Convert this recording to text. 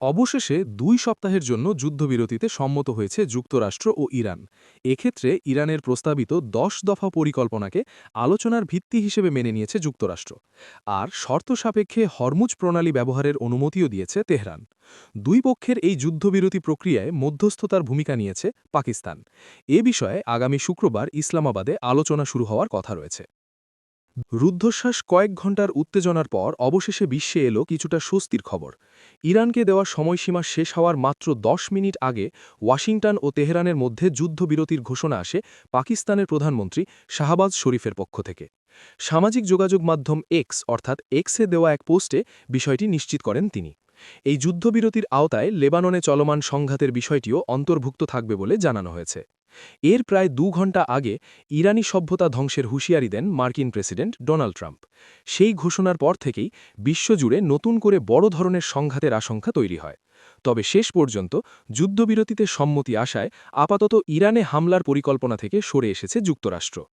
অবশেষে 2 সপ্তাহের জন্য যুদ্ধবিরতিতে সম্মত হয়েছে যুক্তরাষ্ট্র ও ইরান। এক্ষেত্রে ইরানের প্রস্তাবিত 10 দফা পরিকল্পনাকে আলোচনার ভিত্তি হিসেবে মেনে নিয়েছে যুক্তরাষ্ট্র। আর শর্ত সাপেক্ষে হরমুজ প্রণালী ব্যবহারের অনুমতিও দিয়েছে তেহরান। দুই পক্ষের এই যুদ্ধবিরতি প্রক্রিয়ায় মধ্যস্থতার ভূমিকা নিয়েছে পাকিস্তান। এ বিষয়ে আগামী শুক্রবার ইসলামাবাদে আলোচনা শুরু হওয়ার কথা রয়েছে। রুদ্ধশ্বাস কয়েক ঘণ্টার উত্তেজনার পর অবশেষে বিশ্বে এলো কিছুটা স্বস্তির খবর। ইরানকে দেওয়া সময়সীমা শেষ হওয়ার মাত্র 10 মিনিট আগে ওয়াশিংটন ও তেহরানের মধ্যে যুদ্ধবিরতির ঘোষণা আসে পাকিস্তানের প্রধানমন্ত্রী শাহবাজ শরীফের পক্ষ থেকে। সামাজিক যোগাযোগ মাধ্যম এক্স অর্থাৎ এক্সে দেওয়া এক পোস্টে বিষয়টি নিশ্চিত করেন তিনি। এই যুদ্ধবিরতির আওতায় লেবাননে চলমান সংঘাতের বিষয়টিও অন্তর্ভুক্ত থাকবে বলে জানানো হয়েছে। এর প্রায় 2 ঘণ্টা আগে ইরানি সভ্যতা ধ্বংসের হুঁশিয়ারি দেন মার্কিন প্রেসিডেন্ট ডোনাল্ড ট্রাম্প। সেই ঘোষণার পর থেকেই বিশ্বজুড়ে নতুন করে বড় ধরনের সংঘাতের আশঙ্কা তৈরি হয়। তবে শেষ পর্যন্ত যুদ্ধবিরতিতে সম্মতি আসায় আপাতত ইরানে হামলার পরিকল্পনা থেকে সরে এসেছে যুক্তরাষ্ট্র।